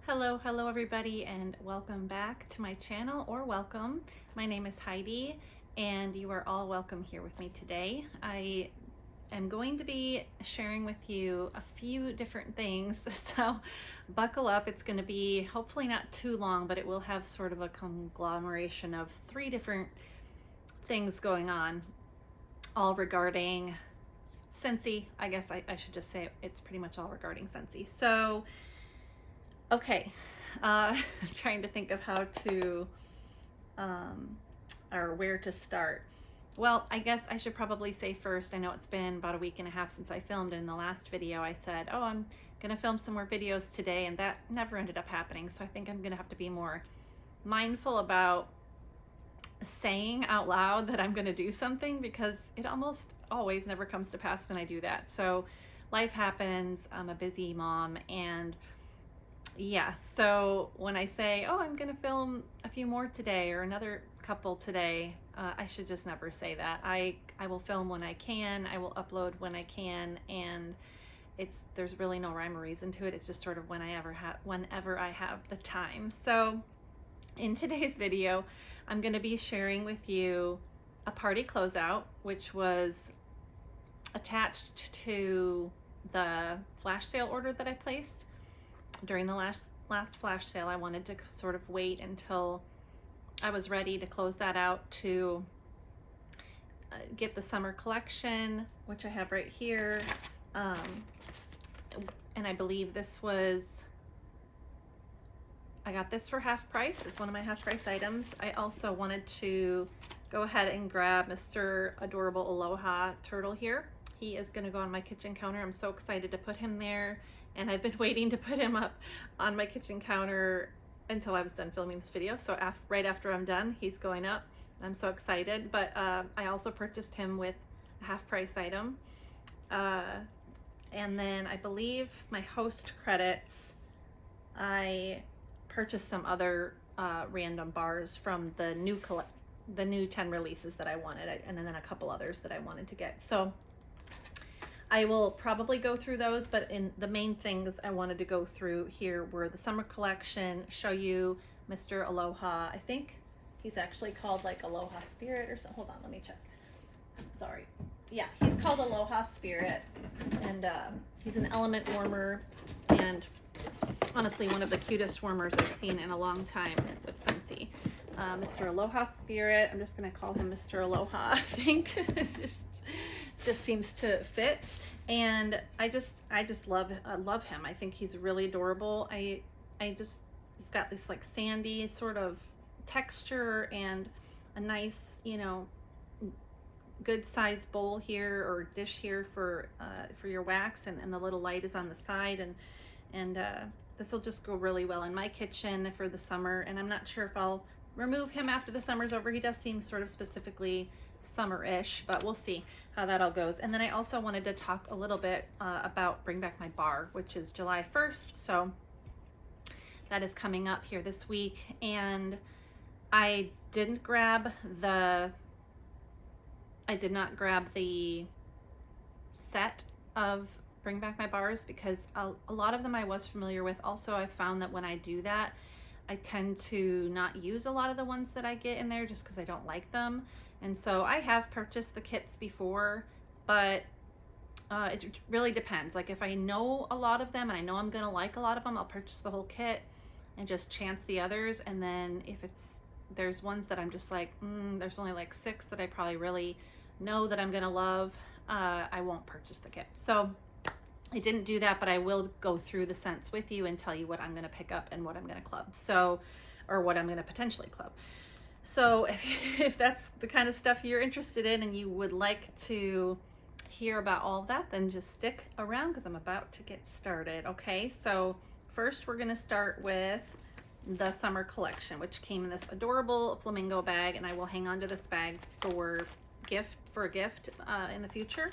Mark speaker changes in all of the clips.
Speaker 1: Hello everybody, and welcome back to my channel, or welcome. My name is Heidi and you are all welcome here with me today. I am going to be sharing with you a few different things, so buckle up. It's going to be hopefully not too long, but it will have sort of a conglomeration of 3 different things going on, all regarding Scentsy. I guess I should just say it's pretty much all regarding Scentsy. So okay, I'm trying to think of how to, or where to start. Well, I guess I should probably say first, I know it's been about a week and a half since I filmed, and in the last video I said, oh, I'm gonna film some more videos today, and that never ended up happening. So I think I'm gonna have to be more mindful about saying out loud that I'm gonna do something, because it almost always never comes to pass when I do that. So life happens, I'm a busy mom, and yeah, so when I say, oh, I'm gonna film a few more today or another couple today, I should just never say that. I will film when I can, I will upload when I can, and there's really no rhyme or reason to it. It's just sort of whenever I have the time. So in today's video, I'm gonna be sharing with you a party closeout, which was attached to the flash sale order that I placed. During the last flash sale, I wanted to sort of wait until I was ready to close that out to get the summer collection, which I have right here. And I believe this was, I got this for half price. It's one of my half price items. I also wanted to go ahead and grab Mr. Adorable Aloha Turtle here. He is gonna go on my kitchen counter. I'm so excited to put him there. And I've been waiting to put him up on my kitchen counter until I was done filming this video. So right after I'm done, he's going up. I'm so excited. But I also purchased him with a half price item. And then I believe my host credits, I purchased some other random bars from the new 10 releases that I wanted, and then a couple others that I wanted to get. So I will probably go through those, but in the main things I wanted to go through here were the summer collection, show you Mr. Aloha. I think he's actually called like Aloha Spirit or something. Hold on, let me check. Sorry. Yeah, he's called Aloha Spirit, and he's an element warmer, and honestly one of the cutest warmers I've seen in a long time with Scentsy. Mr. Aloha Spirit, I'm just gonna call him Mr. Aloha, I think. It's just seems to fit, and I just love him. I think he's really adorable. He's got this like sandy sort of texture and a nice, you know, good size bowl here or dish here for your wax, and the little light is on the side, and this will just go really well in my kitchen for the summer. And I'm not sure if I'll remove him after the summer's over. He does seem sort of specifically summer-ish, but we'll see how that all goes. And then I also wanted to talk a little bit about Bring Back My Bar, which is July 1st. So that is coming up here this week. And I did not grab the set of Bring Back My Bars because a lot of them I was familiar with. Also, I found that when I do that, I tend to not use a lot of the ones that I get in there just because I don't like them. And so I have purchased the kits before, but it really depends. Like if I know a lot of them and I know I'm gonna like a lot of them, I'll purchase the whole kit and just chance the others. And then if there's ones that I'm just like, there's only like 6 that I probably really know that I'm gonna love, I won't purchase the kit. So I didn't do that, but I will go through the scents with you and tell you what I'm gonna pick up and what I'm gonna club. So, or what I'm gonna potentially club. So if that's the kind of stuff you're interested in and you would like to hear about all of that, then just stick around because I'm about to get started. Okay, so first we're gonna start with the summer collection, which came in this adorable flamingo bag, and I will hang on to this bag for a gift in the future.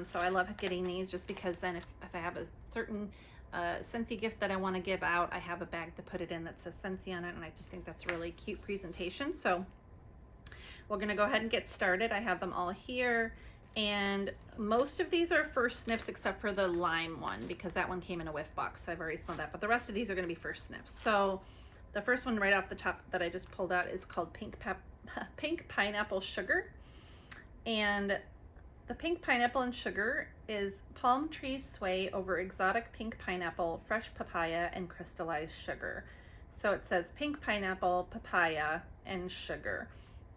Speaker 1: So I love getting these just because then if I have a certain Scentsy gift that I want to give out, I have a bag to put it in that says Scentsy on it, and I just think that's a really cute presentation. So we're gonna go ahead and get started. I have them all here, And most of these are first sniffs except for the lime one, because that one came in a whiff box, so I've already smelled that. But the rest of these are going to be first sniffs. So the first one right off the top that I just pulled out is called Pink Pineapple Sugar. And the pink pineapple and sugar is palm trees sway over exotic pink pineapple, fresh papaya, and crystallized sugar. So it says pink pineapple, papaya, and sugar.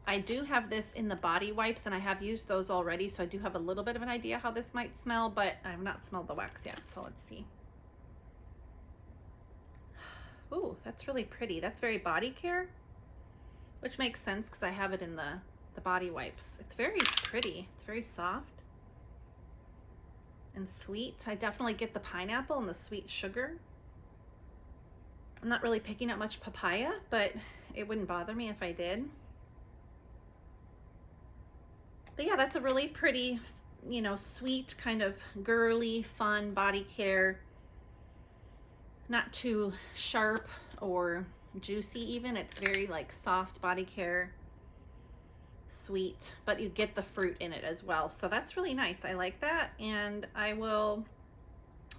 Speaker 1: I do have this in the body wipes, and I have used those already, so I do have a little bit of an idea how this might smell, but I have not smelled the wax yet, so let's see. Ooh, that's really pretty. That's very body care, which makes sense because I have it in the body wipes. It's very pretty. It's very soft and sweet. I definitely get the pineapple and the sweet sugar. I'm not really picking up much papaya, but it wouldn't bother me if I did. But yeah, that's a really pretty, you know, sweet, kind of girly, fun body care. Not too sharp or juicy even. It's very like soft body care, sweet, but you get the fruit in it as well. So that's really nice. I like that. And I will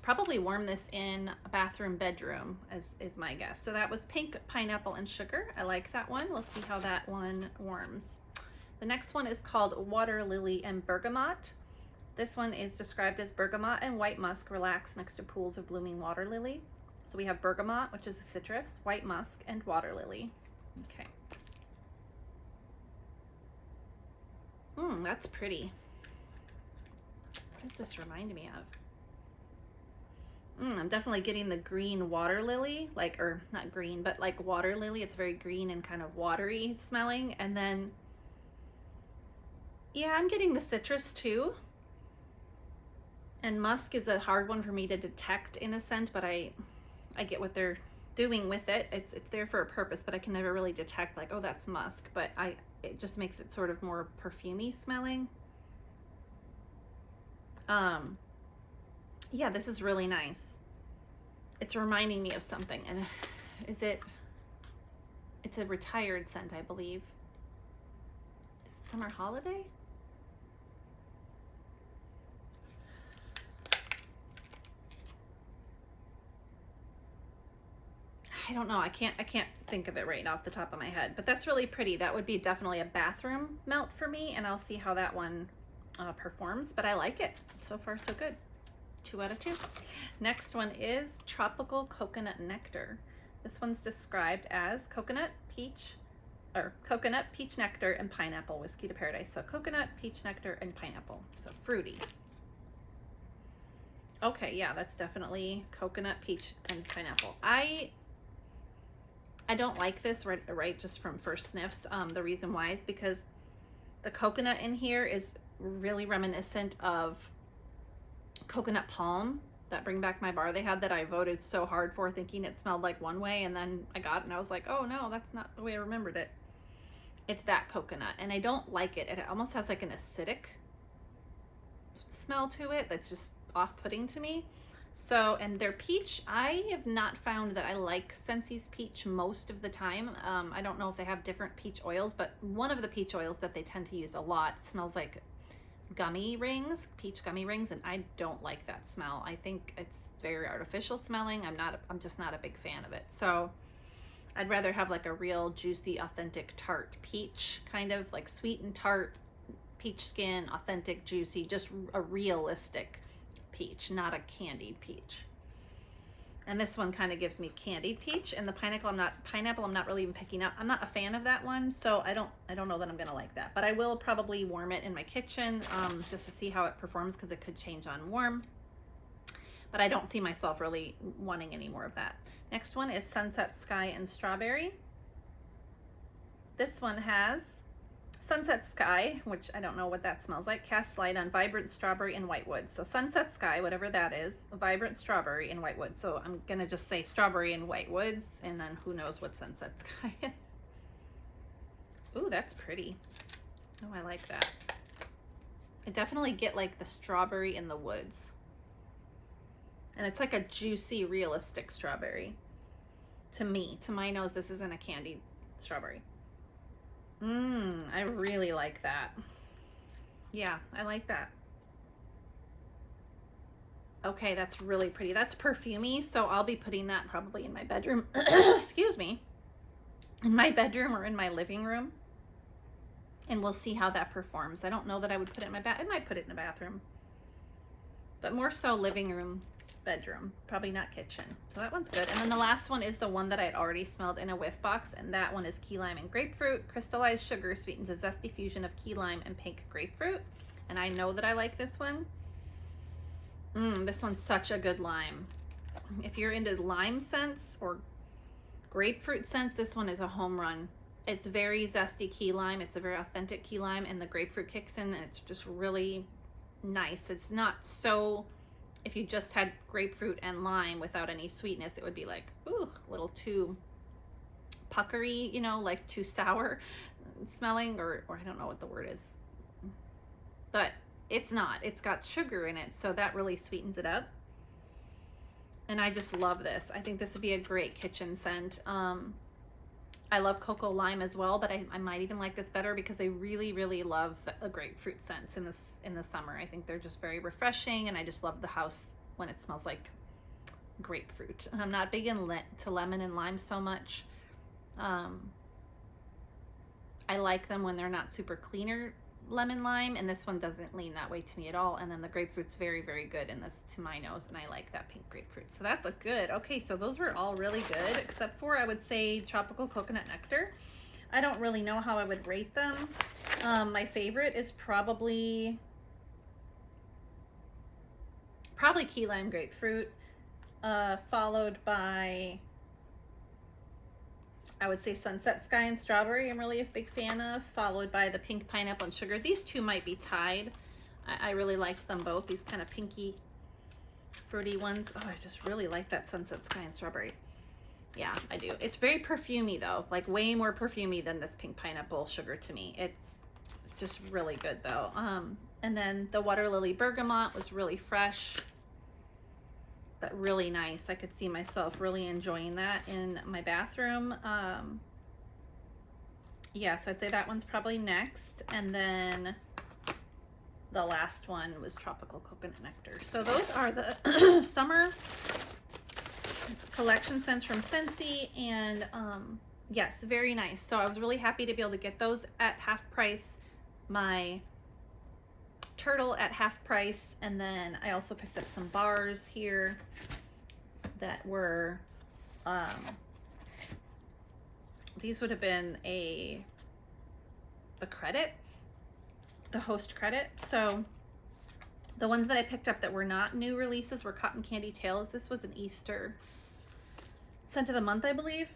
Speaker 1: probably warm this in a bathroom, bedroom is my guess. So that was pink pineapple and sugar. I like that one. We'll see how that one warms. The next one is called Water Lily and Bergamot. This one is described as bergamot and white musk relax next to pools of blooming water lily. So we have bergamot, which is a citrus, white musk, and water lily. Okay. That's pretty. What does this remind me of? I'm definitely getting the green water lily, like, or not green, but like water lily. It's very green and kind of watery smelling. And then, yeah, I'm getting the citrus too. And musk is a hard one for me to detect in a scent, but I get what they're doing with it. It's there for a purpose, but I can never really detect like, oh, that's musk. But it just makes it sort of more perfumey smelling. Yeah, this is really nice. It's reminding me of something. And it's a retired scent, I believe. Is it Summer Holiday? I don't know. I can't think of it right off the top of my head, but that's really pretty. That would be definitely a bathroom melt for me, and I'll see how that one performs, but I like it. So far, so good. 2 out of 2. Next one is Tropical Coconut Nectar. This one's described as coconut, peach nectar, and pineapple whiskey to paradise. So coconut, peach nectar, and pineapple. So fruity. Okay, yeah, that's definitely coconut, peach, and pineapple. I don't like this right just from first sniffs. The reason why is because the coconut in here is really reminiscent of coconut palm, that Bring Back My Bar they had that I voted so hard for, thinking it smelled like one way, and then I got it and I was like, oh no, that's not the way I remembered it. It's that coconut, and I don't like it. It almost has like an acidic smell to it that's just off-putting to me. So, and their peach, I have not found that I like Scentsy's peach most of the time. I don't know if they have different peach oils, but one of the peach oils that they tend to use a lot smells like gummy rings, peach gummy rings, and I don't like that smell. I think it's very artificial smelling. I'm just not a big fan of it. So I'd rather have like a real juicy, authentic tart peach, kind of like sweet and tart, peach skin, authentic, juicy, just a realistic peach, not a candied peach. And this one kind of gives me candied peach, and the pineapple I'm not really even picking up. I'm not a fan of that one, so I don't know that I'm gonna like that. But I will probably warm it in my kitchen just to see how it performs, because it could change on warm. But I don't see myself really wanting any more of that. Next one is Sunset Sky and Strawberry. This one has Sunset Sky, which I don't know what that smells like, casts light on vibrant strawberry and whitewood. So Sunset Sky, whatever that is, vibrant strawberry and whitewood. So I'm gonna just say strawberry and whitewoods, and then who knows what Sunset Sky is. Ooh, that's pretty. Oh, I like that. I definitely get like the strawberry in the woods. And it's like a juicy, realistic strawberry. To me, to my nose, this isn't a candied strawberry. I really like that. Yeah, I like that. Okay, that's really pretty. That's perfumey, so I'll be putting that probably in my bedroom. Excuse me. In my bedroom or in my living room. And we'll see how that performs. I don't know that I would put it in my I might put it in the bathroom. But more so living room, bedroom, probably not kitchen. So that one's good. And then the last one is the one that I'd already smelled in a whiff box, and that one is key lime and grapefruit. Crystallized sugar sweetens a zesty fusion of key lime and pink grapefruit. And I know that I like this one. This one's such a good lime. If you're into lime scents or grapefruit scents, this one is a home run. It's very zesty key lime. It's a very authentic key lime, and the grapefruit kicks in, and it's just really nice. It's not so, if you just had grapefruit and lime without any sweetness, it would be like, ooh, a little too puckery, you know, like too sour smelling, or I don't know what the word is. But it's not. It's got sugar in it, so that really sweetens it up. And I just love this. I think this would be a great kitchen scent. I love cocoa lime as well, but I might even like this better because I really, really love the grapefruit scents in the summer. I think they're just very refreshing, and I just love the house when it smells like grapefruit. And I'm not big into lemon and lime so much. I like them when they're not super cleaner lemon lime, and this one doesn't lean that way to me at all. And then the grapefruit's very, very good in this to my nose, and I like that pink grapefruit. So that's a good. Okay, so those were all really good, except for I would say tropical coconut nectar. I don't really know how I would rate them. My favorite is probably key lime grapefruit, followed by, I would say, Sunset Sky and Strawberry I'm really a big fan of, followed by the pink pineapple and sugar. These two might be tied. I really liked them both, these kind of pinky fruity ones. Oh, I just really like that Sunset Sky and Strawberry. Yeah, I do. It's very perfumey though, like way more perfumey than this pink pineapple sugar to me. It's just really good though. And then the Water Lily Bergamot was really fresh, but really nice. I could see myself really enjoying that in my bathroom. Yeah, so I'd say that one's probably next. And then the last one was Tropical Coconut Nectar. So those are the summer collection scents from Scentsy. And yes, very nice. So I was really happy to be able to get those at half price. My turtle at half price, and then I also picked up some bars here that were these would have been the host credit. So the ones that I picked up that were not new releases were Cotton Candy Tales. This was an Easter scent of the month, I believe,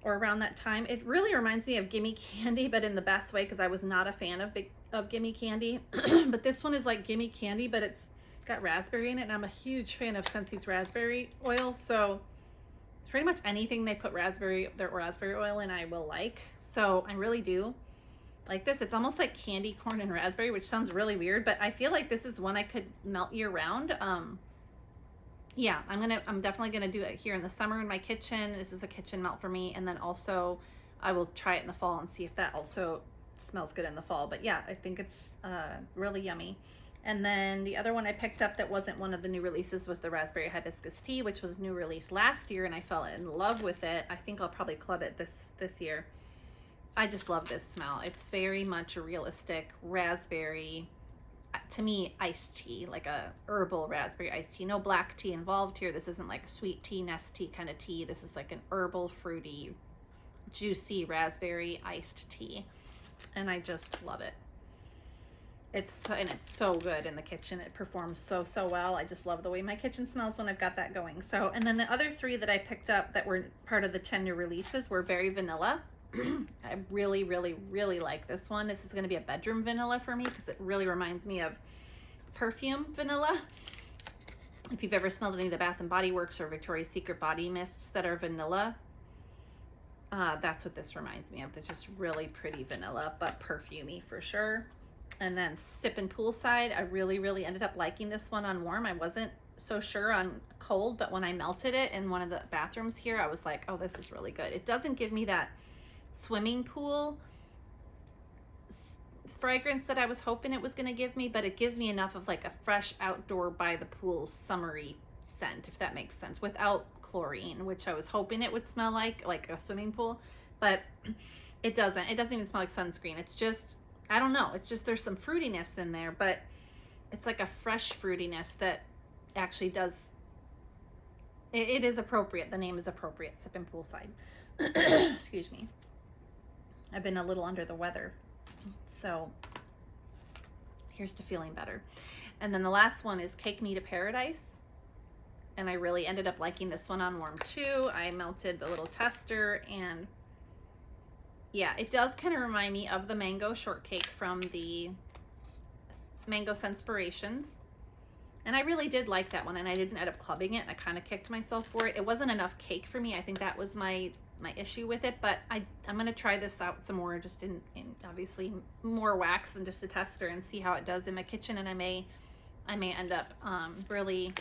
Speaker 1: or around that time. It really reminds me of Gimme Candy, but in the best way, because I was not a fan of Gimme Candy. But this one is like Gimme Candy, but it's got raspberry in it, and I'm a huge fan of Scentsy's raspberry oil, so pretty much anything they put their raspberry oil in, I will like. So I really do like this. It's almost like candy corn and raspberry, which sounds really weird, but I feel like this is one I could melt year round. Yeah, I'm definitely gonna do it here in the summer in my kitchen. This is a kitchen melt for me, and then also I will try it in the fall and see if that also smells good in the fall. But yeah, I think it's really yummy. And then the other one I picked up that wasn't one of the new releases was the Raspberry Hibiscus Tea, which was new release last year, and I fell in love with it. I think I'll probably club it this year. I just love this smell. It's very much a realistic raspberry, to me, iced tea, like a herbal raspberry iced tea. No black tea involved here. This isn't like a sweet tea, nest tea kind of tea. This is like an herbal, fruity, juicy raspberry iced tea. And I just love it. It's so good in the kitchen. It performs so well. I just love the way my kitchen smells when I've got that going. So, and then the other three that I picked up that were part of the 10 new releases were very vanilla. I really like this one. This is going to be a bedroom vanilla for me because it really reminds me of perfume vanilla. If you've ever smelled any of the Bath and Body Works or Victoria's Secret body mists that are vanilla, that's what this reminds me of. They're just really pretty vanilla, but perfumey for sure. And then Sippin' Poolside, I really ended up liking this one on warm. I wasn't so sure on cold, but when I melted it in one of the bathrooms here, I was like, oh, this is really good. It doesn't give me that swimming pool fragrance that I was hoping it was going to give me, but it gives me enough of like a fresh outdoor by the pool summery scent, if that makes sense, without chlorine, which I was hoping it would smell like a swimming pool, but it doesn't. It doesn't even smell like sunscreen. It's just, I don't know. It's just, there's some fruitiness in there, but it's like a fresh fruitiness that actually does, it is appropriate. The name is appropriate, sipping poolside. Excuse me. I've been a little under the weather. So here's to feeling better. And then the last one is Cake Me to Paradise. And I really ended up liking this one on warm too. I melted the little tester, and yeah, it does kind of remind me of the mango shortcake from the Mango Scentspirations. And I really did like that one, and I didn't end up clubbing it, and I kind of kicked myself for it. It wasn't enough cake for me. I think that was my issue with it, but I'm going to try this out some more, just in obviously more wax than just a tester, and see how it does in my kitchen. And I may end up really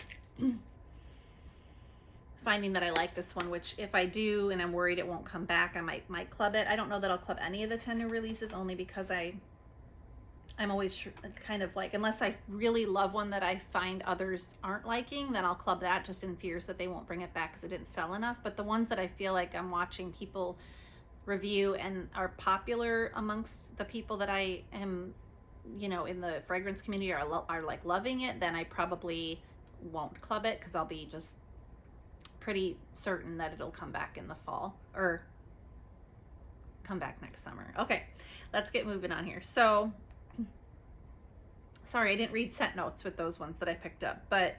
Speaker 1: finding that I like this one, which if I do and I'm worried it won't come back, I might club it. I don't know that I'll club any of the 10 new releases, only because I'm always kind of like, unless I really love one that I find others aren't liking, then I'll club that, just in fears that they won't bring it back because it didn't sell enough. But the ones that I feel like I'm watching people review and are popular amongst the people that I am, you know, in the fragrance community are like loving it, then I probably won't club it, because I'll be just pretty certain that it'll come back in the fall, or come back next summer. Okay, let's get moving on here. So sorry, I didn't read scent notes with those ones that I picked up, but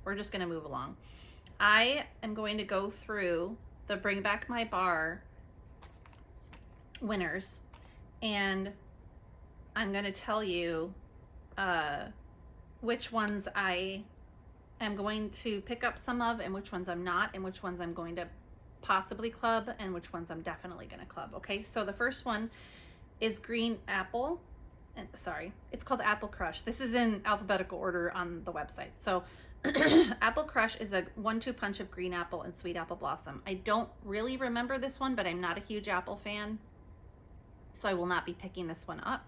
Speaker 1: we're just going to move along. I am going to go through the Bring Back My Bar winners, and I'm going to tell you which ones I am going to pick up some of, and which ones I'm not, and which ones I'm going to possibly club, and which ones I'm definitely going to club. Okay, so the first one is Green Apple. And sorry, it's called Apple Crush. This is in alphabetical order on the website. So Apple Crush is a 1-2 punch of green apple and sweet apple blossom. I don't really remember this one, but I'm not a huge apple fan, so I will not be picking this one up.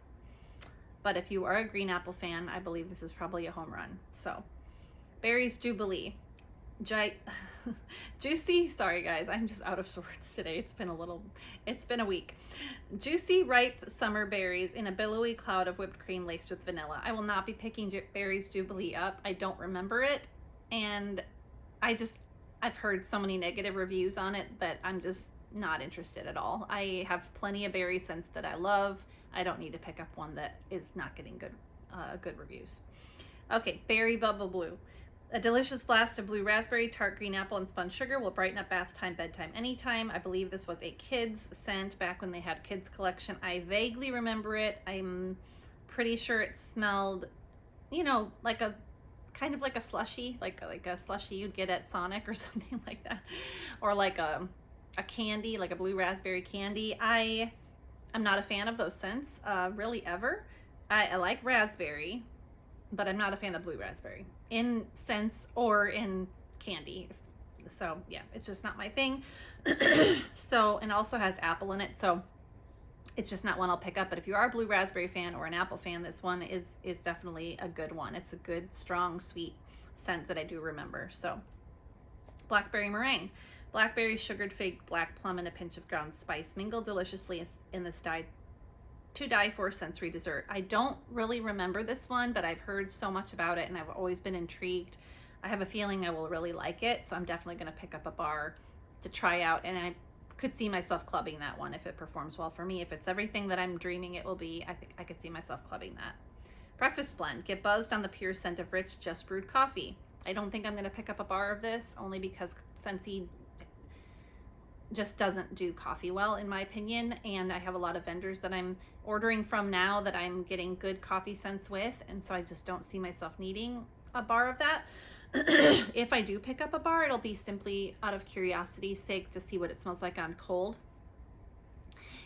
Speaker 1: But if you are a green apple fan, I believe this is probably a home run. So Berries Jubilee. Juicy, sorry guys, I'm just out of sorts today. It's been a week. Juicy, ripe summer berries in a billowy cloud of whipped cream laced with vanilla. I will not be picking Berries Jubilee up. I don't remember it, and I've heard so many negative reviews on it that I'm just not interested at all. I have plenty of berry scents that I love. I don't need to pick up one that is not getting good reviews. Okay, Berry Bubble Blue. A delicious blast of blue raspberry, tart green apple, and spun sugar will brighten up bath time, bedtime, anytime. I believe this was a kids scent back when they had kids collection. I vaguely remember it. I'm pretty sure it smelled, you know, like a kind of like a slushy, like a slushy you'd get at Sonic or something like that, or like a candy, like a blue raspberry candy. I'm not a fan of those scents, really ever. I like raspberry, but I'm not a fan of blue raspberry in scents or in candy. So yeah, it's just not my thing. So, and also has apple in it, so it's just not one I'll pick up. But if you are a blue raspberry fan or an apple fan, this one is definitely a good one. It's a good, strong, sweet scent that I do remember. So Blackberry Meringue. Blackberry, sugared fig, black plum, and a pinch of ground spice mingle deliciously in this to die for sensory dessert. I don't really remember this one, but I've heard so much about it and I've always been intrigued. I have a feeling I will really like it, so I'm definitely going to pick up a bar to try out, and I could see myself clubbing that one if it performs well for me. If it's everything that I'm dreaming it will be, I think I could see myself clubbing that. Breakfast Blend. Get buzzed on the pure scent of rich, just brewed coffee. I don't think I'm going to pick up a bar of this, only because Scentsy just doesn't do coffee well, in my opinion, and I have a lot of vendors that I'm ordering from now that I'm getting good coffee scents with, and so I just don't see myself needing a bar of that. If I do pick up a bar, it'll be simply out of curiosity's sake to see what it smells like on cold,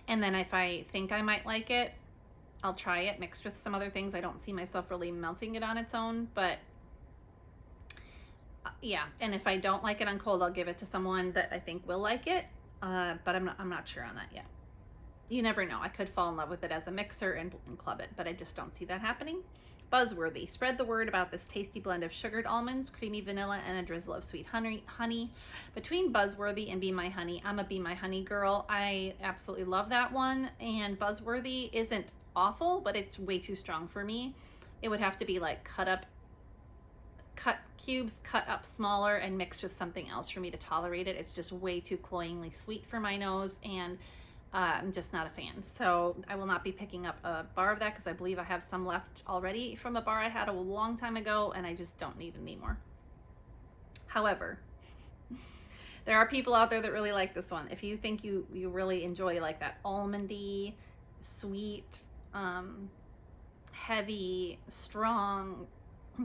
Speaker 1: and then if I think I might like it, I'll try it mixed with some other things. I don't see myself really melting it on its own, but yeah, and if I don't like it on cold, I'll give it to someone that I think will like it, but I'm not sure on that yet. you never know. I could fall in love with it as a mixer and club it, but I just don't see that happening. Buzzworthy. Spread the word about this tasty blend of sugared almonds, creamy vanilla, and a drizzle of sweet honey. Between Buzzworthy and Be My Honey, I'm a Be My Honey girl. I absolutely love that one. And Buzzworthy isn't awful, but it's way too strong for me. It would have to be like cut cubes, cut up smaller, and mixed with something else for me to tolerate it. It's just way too cloyingly sweet for my nose, and I'm just not a fan. So I will not be picking up a bar of that because I believe I have some left already from a bar I had a long time ago, and I just don't need any more. However, there are people out there that really like this one. If you think you really enjoy like that almondy, sweet, heavy, strong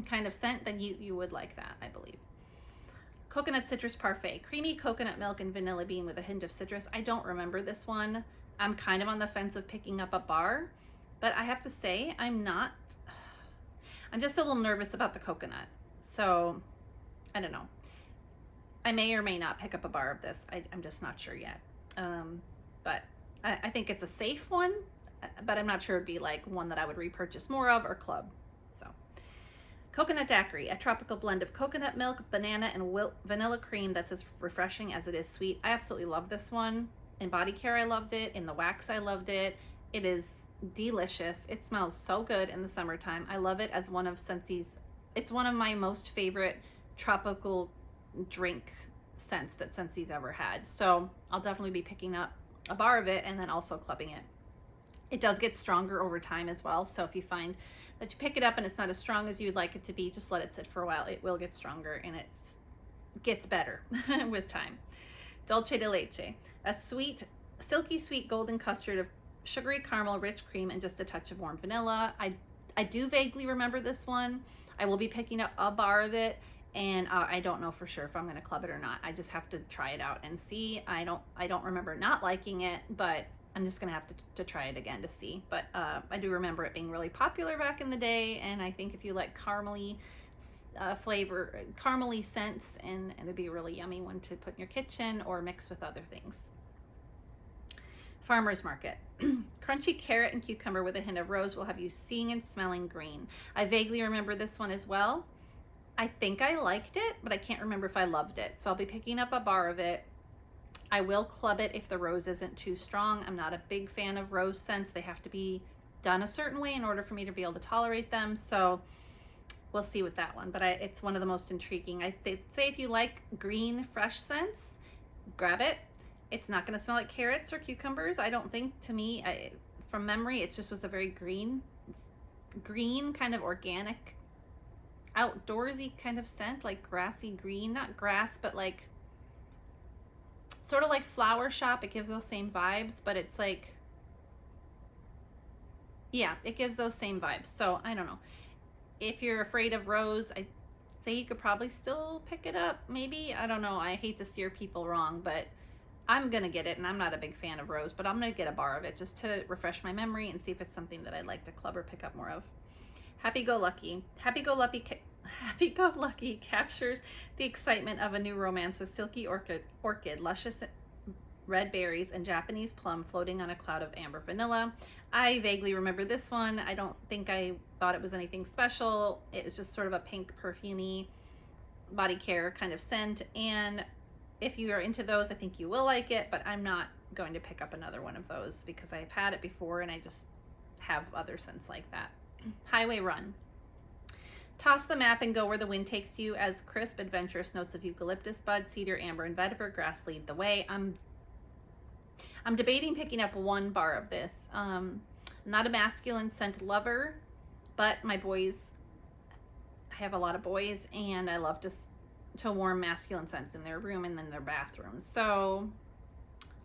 Speaker 1: kind of scent, then you would like that, I believe. Coconut Citrus Parfait. Creamy coconut milk and vanilla bean with a hint of citrus. I don't remember this one. I'm kind of on the fence of picking up a bar, but I have to say I'm just a little nervous about the coconut. So I don't know. I may or may not pick up a bar of this. I'm just not sure yet. But I think it's a safe one, but I'm not sure it'd be like one that I would repurchase more of or club. Coconut Daiquiri, a tropical blend of coconut milk, banana, and vanilla cream that's as refreshing as it is sweet. I absolutely love this one. In body care, I loved it. In the wax, I loved it. It is delicious. It smells so good in the summertime. I love it as one of Scentsy's. It's one of my most favorite tropical drink scents that Scentsy's ever had. So I'll definitely be picking up a bar of it and then also clubbing it. It does get stronger over time as well. So if you find that you pick it up and it's not as strong as you'd like it to be, just let it sit for a while. It will get stronger and it gets better with time. Dulce de leche, a sweet, silky sweet golden custard of sugary caramel, rich cream, and just a touch of warm vanilla. I do vaguely remember this one. I will be picking up a bar of it, and I don't know for sure if I'm going to club it or not. I just have to try it out and see. I don't remember not liking it, but I'm just gonna have to try it again to see. But I do remember it being really popular back in the day, and I think if you like caramely flavor, caramely scents, and it'd be a really yummy one to put in your kitchen or mix with other things. Farmer's Market. Crunchy carrot and cucumber with a hint of rose will have you seeing and smelling green. I vaguely remember this one as well. I think I liked it, but I can't remember if I loved it. So I'll be picking up a bar of it. I will club it if the rose isn't too strong. I'm not a big fan of rose scents. They have to be done a certain way in order for me to be able to tolerate them. So we'll see with that one. But it's one of the most intriguing. I'd say if you like green, fresh scents, grab it. It's not going to smell like carrots or cucumbers. I don't think, to me, from memory, it just was a very green kind of organic, outdoorsy kind of scent, like grassy green, not grass, but like sort of like Flower Shop. It gives those same vibes, but it's like, yeah, it gives those same vibes. So I don't know. If you're afraid of rose, I say you could probably still pick it up. Maybe, I don't know. I hate to steer people wrong, but I'm gonna get it, and I'm not a big fan of rose, but I'm gonna get a bar of it just to refresh my memory and see if it's something that I'd like to club or pick up more of. Happy Go Lucky. Happy Go Lucky captures the excitement of a new romance with silky orchid, luscious red berries, and Japanese plum floating on a cloud of amber vanilla. I vaguely remember this one. I don't think I thought it was anything special. It was just sort of a pink perfumey body care kind of scent, and if you are into those, I think you will like it, but I'm not going to pick up another one of those because I've had it before and I just have other scents like that. Highway Run. Toss the map and go where the wind takes you as crisp, adventurous notes of eucalyptus bud, cedar, amber, and vetiver grass lead the way. I'm debating picking up one bar of this. I'm not a masculine scent lover, but my boys, I have a lot of boys, and I love to warm masculine scents in their room and then their bathroom. So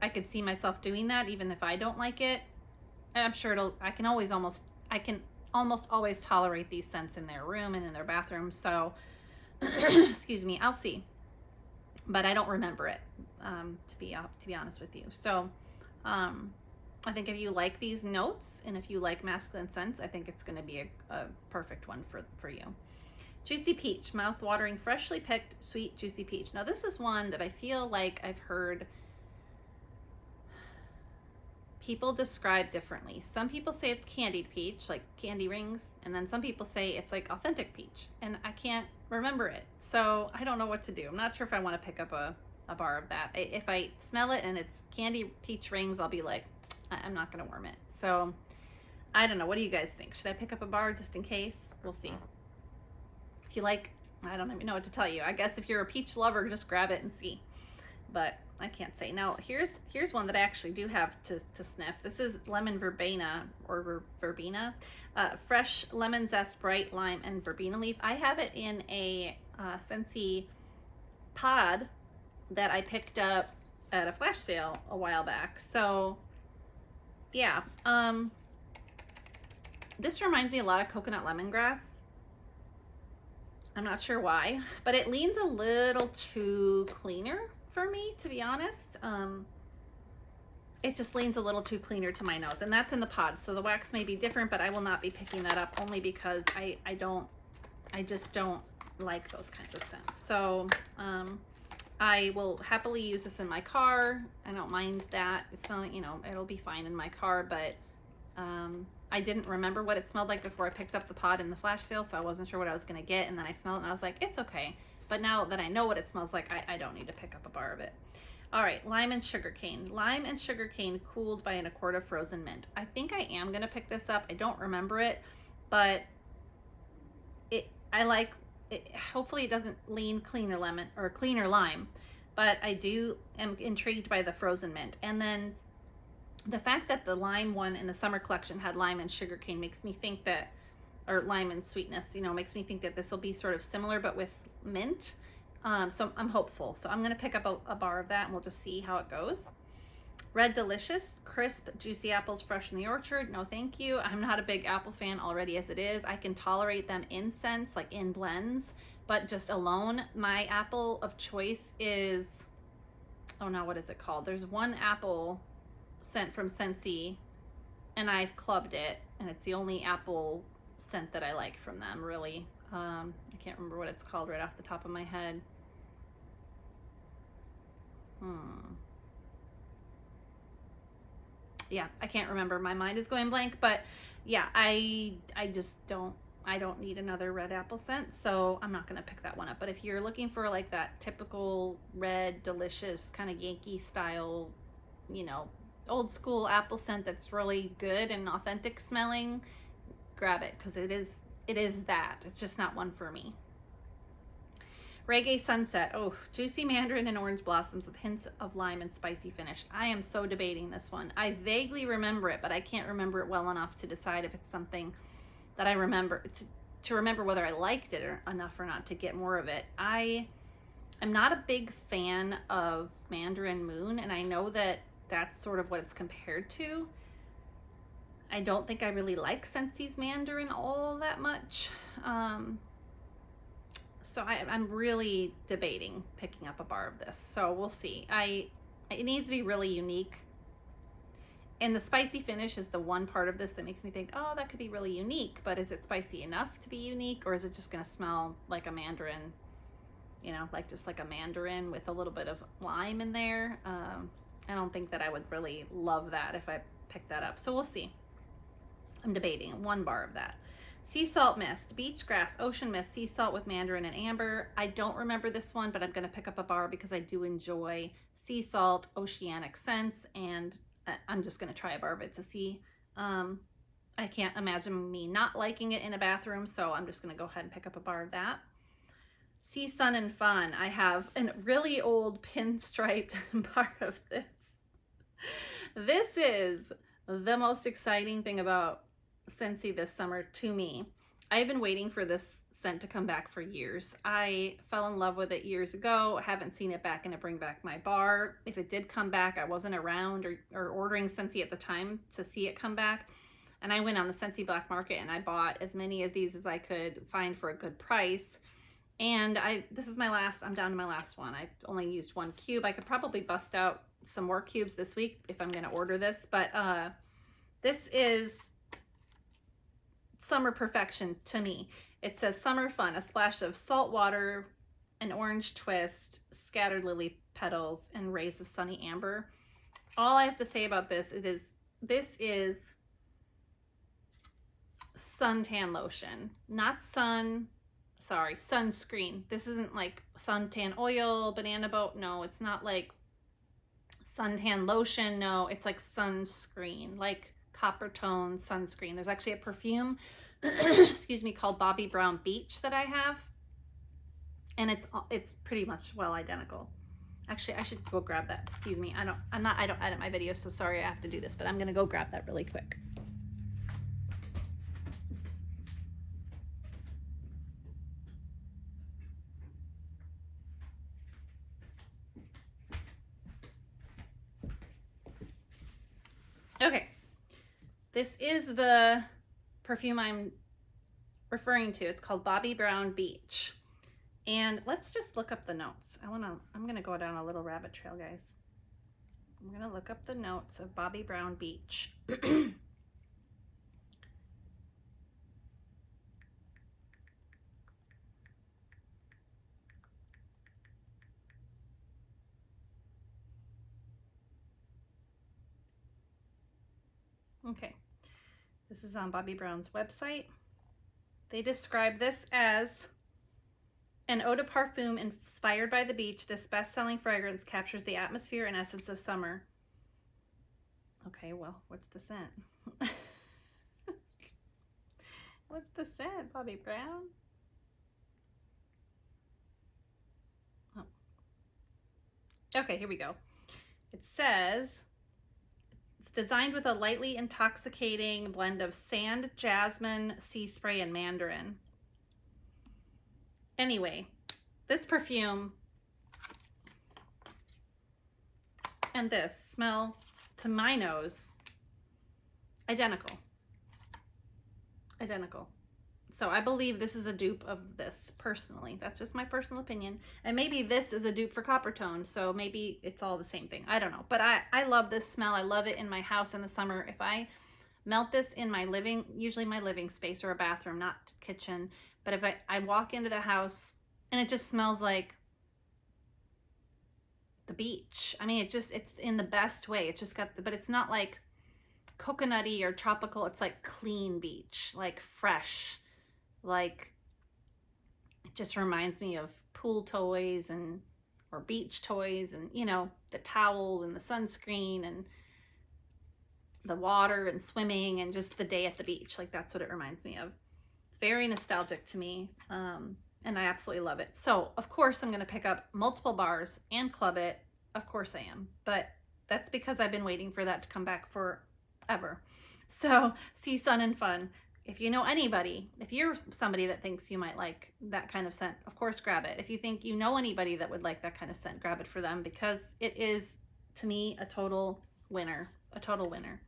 Speaker 1: I could see myself doing that even if I don't like it. And I'm sure I can almost always tolerate these scents in their room and in their bathroom. So excuse me, I'll see. But I don't remember it, to be honest with you. So I think if you like these notes and if you like masculine scents, I think it's going to be a perfect one for you. Juicy Peach, mouth-watering, freshly picked, sweet, juicy peach. Now this is one that I feel like I've heard people describe differently. Some people say it's candied peach, like candy rings, and then some people say it's like authentic peach, and I can't remember it. So I don't know what to do. I'm not sure if I want to pick up a bar of that. If I smell it and it's candy peach rings, I'll be like, I'm not going to worm it. So I don't know. What do you guys think? Should I pick up a bar just in case? We'll see. If you like, I don't even know what to tell you. I guess if you're a peach lover, just grab it and see. But I can't say. Now, here's one that I actually do have to sniff. This is lemon verbena, or verbena. Fresh lemon zest, bright lime, and verbena leaf. I have it in a Scentsy pod that I picked up at a flash sale a while back. So, yeah. This reminds me a lot of coconut lemongrass. I'm not sure why, but it leans a little too cleaner for me, to be honest. It just leans a little too cleaner to my nose, and that's in the pod, so the wax may be different, but I will not be picking that up only because I just don't like those kinds of scents. So I will happily use this in my car. I don't mind that. It's smelling, you know, it'll be fine in my car, but I didn't remember what it smelled like before I picked up the pod in the flash sale, so I wasn't sure what I was gonna get, and then I smelled it and I was like, it's okay. But now that I know what it smells like, I don't need to pick up a bar of it. All right, lime and sugarcane. Lime and sugarcane cooled by an accord of frozen mint. I think I am gonna pick this up. I don't remember it, but I like it. Hopefully it doesn't lean cleaner lemon or cleaner lime, but I am intrigued by the frozen mint. And then the fact that the lime one in the summer collection had lime and sugarcane makes me think that, or lime and sweetness, you know, makes me think that this will be sort of similar, but with mint. So I'm hopeful. So I'm going to pick up a bar of that and we'll just see how it goes. Red Delicious, crisp, juicy apples fresh in the orchard. No, thank you. I'm not a big apple fan already as it is. I can tolerate them in scents, like in blends, but just alone, my apple of choice is, oh no, what is it called? There's one apple scent from Scentsy, and I've clubbed it, and it's the only apple scent that I like from them, really. I can't remember what it's called right off the top of my head. Yeah, I can't remember. My mind is going blank, but yeah, I don't need another red apple scent, so I'm not gonna pick that one up. But if you're looking for like that typical red, delicious kind of Yankee style, you know, old school apple scent that's really good and authentic smelling, grab it, because it is that. It's just not one for me. Reggae Sunset. Oh, juicy mandarin and orange blossoms with hints of lime and spicy finish. I am so debating this one. I vaguely remember it, but I can't remember it well enough to decide if it's something that I remember, to remember whether I liked it enough or not to get more of it. I'm not a big fan of Mandarin Moon, and I know that that's sort of what it's compared to. I don't think I really like Scentsy's Mandarin all that much. So I'm really debating picking up a bar of this. So we'll see. It needs to be really unique. And the spicy finish is the one part of this that makes me think, oh, that could be really unique, but is it spicy enough to be unique, or is it just gonna smell like a mandarin, you know, like just like a mandarin with a little bit of lime in there? I don't think that I would really love that if I picked that up. So we'll see. I'm debating one bar of that. Sea salt mist, beach grass, ocean mist, sea salt with mandarin and amber. I don't remember this one, but I'm going to pick up a bar because I do enjoy sea salt, oceanic scents, and I'm just going to try a bar of it to see. I can't imagine me not liking it in a bathroom, so I'm just going to go ahead and pick up a bar of that. Sea, Sun, and Fun. I have a really old pinstriped bar of this. This is the most exciting thing about Scentsy this summer to me. I've been waiting for this scent to come back for years. I fell in love with it years ago. Haven't seen it back in a Bring Back My Bar. If it did come back, I wasn't around or ordering Scentsy at the time to see it come back. And I went on the Scentsy black market and I bought as many of these as I could find for a good price. And this is my last, I'm down to my last one. I've only used one cube. I could probably bust out some more cubes this week if I'm gonna order this, but this is summer perfection to me. It says summer fun, a splash of salt water, an orange twist, scattered lily petals, and rays of sunny amber. All I have to say about this, it is this is suntan lotion, not sunscreen. This isn't like suntan oil, banana boat. No, it's not like suntan lotion. No, it's like sunscreen, like copper tone sunscreen. There's actually a perfume, excuse me, called Bobbi Brown Beach that I have. And it's pretty much well identical. Actually, I should go grab that. Excuse me. I don't edit my videos, so sorry I have to do this, but I'm gonna go grab that really quick. Okay, this is the perfume I'm referring to. It's called Bobbi Brown Beach. And let's just look up the notes. I'm gonna go down a little rabbit trail, guys. I'm gonna look up the notes of Bobbi Brown Beach. Okay, this is on Bobbi Brown's website. They describe this as an eau de parfum inspired by the beach. This best-selling fragrance captures the atmosphere and essence of summer. Okay, well, what's the scent? What's the scent, Bobbi Brown? Oh. Okay, here we go. It says it's designed with a lightly intoxicating blend of sand, jasmine, sea spray, and mandarin. Anyway, this perfume and this smell, to my nose, identical. Identical. So I believe this is a dupe of this, personally. That's just my personal opinion. And maybe this is a dupe for Copper Tone, so maybe it's all the same thing. I don't know. But I love this smell. I love it in my house in the summer. If I melt this in my usually my living space or a bathroom, not kitchen, but if I walk into the house and it just smells like the beach. I mean, it's in the best way. It's just got but it's not like coconutty or tropical. It's like clean beach, like fresh, like it just reminds me of pool toys or beach toys, and you know, the towels and the sunscreen and the water and swimming and just the day at the beach. Like that's what it reminds me of. It's very nostalgic to me, and I absolutely love it. So of course I'm going to pick up multiple bars and club it. Of course I am, but that's because I've been waiting for that to come back forever. So Sea, Sun, and Fun. If you know anybody, if you're somebody that thinks you might like that kind of scent, of course grab it. If you think you know anybody that would like that kind of scent, grab it for them, because it is, to me, a total winner. A total winner.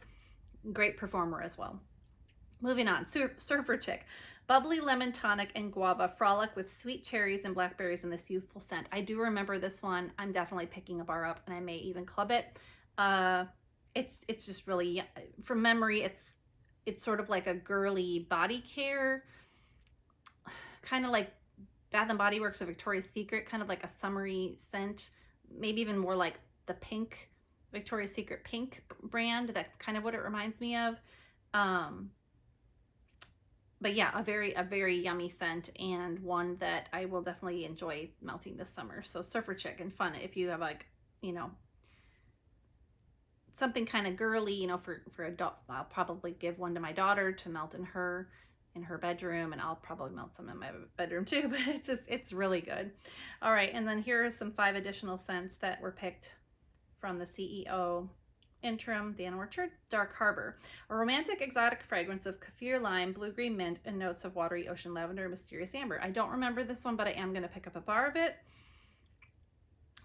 Speaker 1: Great performer as well. Moving on, Surfer Chick. Bubbly lemon tonic and guava frolic with sweet cherries and blackberries in this youthful scent. I do remember this one. I'm definitely picking a bar up, and I may even club it. It's just really, from memory, it's sort of like a girly body care, kind of like Bath & Body Works or Victoria's Secret, kind of like a summery scent, maybe even more like the pink, Victoria's Secret pink brand. That's kind of what it reminds me of. But yeah, a very yummy scent, and one that I will definitely enjoy melting this summer. So Surfer Chick and Fun, if you have like, you know, something kind of girly, you know, for adult. I'll probably give one to my daughter to melt in her bedroom, and I'll probably melt some in my bedroom too, but it's really good. All right, and then here are some 5 additional scents that were picked from the CEO interim, The Orchard. Dark Harbor, a romantic exotic fragrance of kaffir lime, blue-green mint, and notes of watery ocean lavender and mysterious amber. I don't remember this one, but I am going to pick up a bar of it.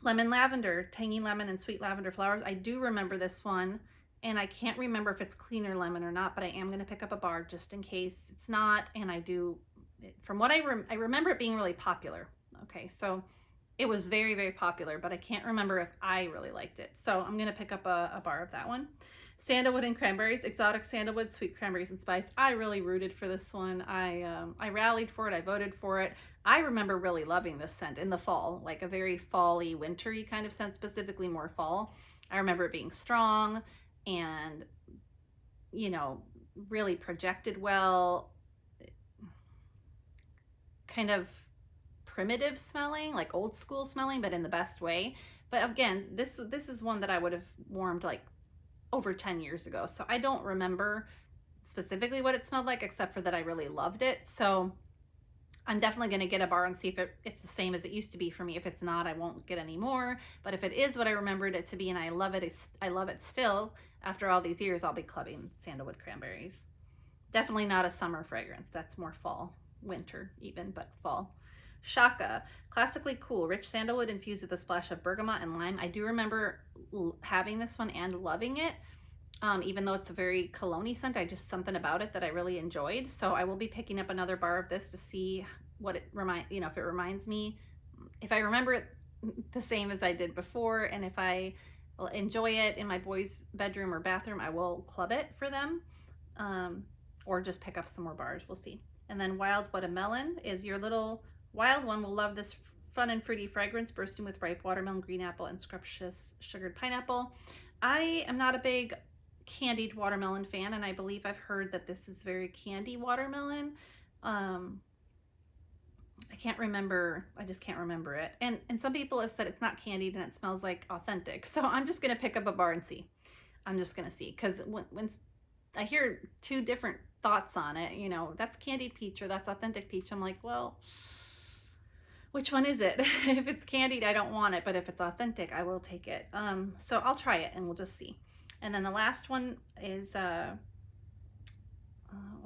Speaker 1: Lemon Lavender, tangy lemon and sweet lavender flowers. I do remember this one, and I can't remember if it's cleaner lemon or not, but I am going to pick up a bar just in case it's not. And I do, from what I remember it being really popular. Okay, so it was very popular, but I can't remember if I really liked it. So I'm going to pick up a bar of that one. Sandalwood and Cranberries, exotic sandalwood, sweet cranberries and spice. I really rooted for this one. I rallied for it. I voted for it. I remember really loving this scent in the fall, like a very fall-y, wintry kind of scent, specifically more fall. I remember it being strong and you know, really projected well, kind of primitive smelling, like old school smelling, but in the best way. But again, this is one that I would have warmed like over 10 years ago. So I don't remember specifically what it smelled like, except for that I really loved it. So I'm definitely going to get a bar and see if it's the same as it used to be for me. If it's not, I won't get any more. But if it is what I remembered it to be and I love it still, after all these years, I'll be clubbing Sandalwood Cranberries. Definitely not a summer fragrance. That's more fall, winter even, but fall. Shaka, classically cool, rich sandalwood infused with a splash of bergamot and lime. I do remember having this one and loving it. Even though it's a very cologne-y scent, just something about it that I really enjoyed. So I will be picking up another bar of this to see what it if it reminds me, if I remember it the same as I did before, and if I enjoy it in my boys' bedroom or bathroom, I will club it for them, or just pick up some more bars. We'll see. And then Wild Watermelon is your little wild one. Will love this fun and fruity fragrance, bursting with ripe watermelon, green apple, and scrumptious sugared pineapple. I am not a big candied watermelon fan, and I believe I've heard that this is very candy watermelon. I can't remember, I just can't remember it. And some people have said it's not candied and it smells like authentic. So I'm just gonna pick up a bar and see. I'm just gonna see, because when I hear two different thoughts on it, you know, that's candied peach or that's authentic peach, I'm like, well, which one is it? If it's candied, I don't want it, but if it's authentic, I will take it. So I'll try it and we'll just see. And then the last one is, well,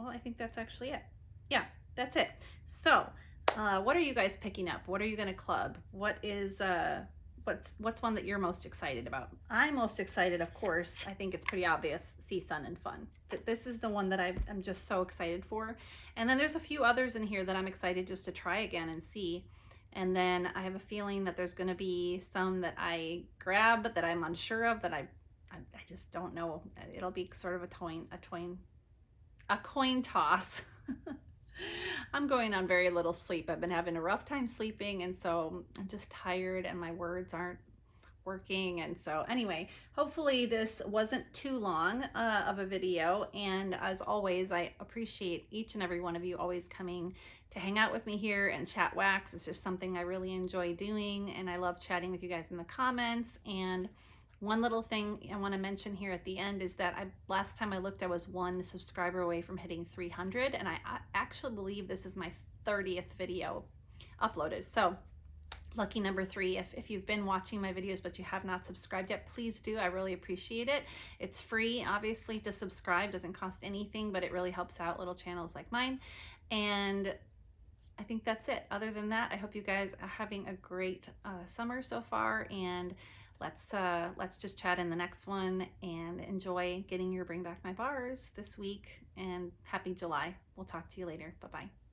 Speaker 1: I think that's actually it. Yeah, that's it. So, what are you guys picking up? What are you going to club? What is, what's one that you're most excited about? I'm most excited, of course, I think it's pretty obvious, Sea, Sun, and Fun. This is the one that I'm just so excited for. And then there's a few others in here that I'm excited just to try again and see. And then I have a feeling that there's going to be some that I grab that I'm unsure of, that I just don't know. It'll be sort of a coin toss. I'm going on very little sleep. I've been having a rough time sleeping, and so I'm just tired and my words aren't working. And so anyway, hopefully this wasn't too long of a video. And as always, I appreciate each and every one of you always coming to hang out with me here and chat wax. It's just something I really enjoy doing, and I love chatting with you guys in the comments. And one little thing I want to mention here at the end is that last time I looked, I was 1 subscriber away from hitting 300, and I actually believe this is my 30th video uploaded. So lucky number 3. If you've been watching my videos but you have not subscribed yet, please do. I really appreciate it. It's free, obviously, to subscribe. Doesn't cost anything, but it really helps out little channels like mine. And I think that's it. Other than that, I hope you guys are having a great summer so far, and let's just chat in the next one and enjoy getting your Bring Back My Bars this week, and happy July. We'll talk to you later. Bye-bye.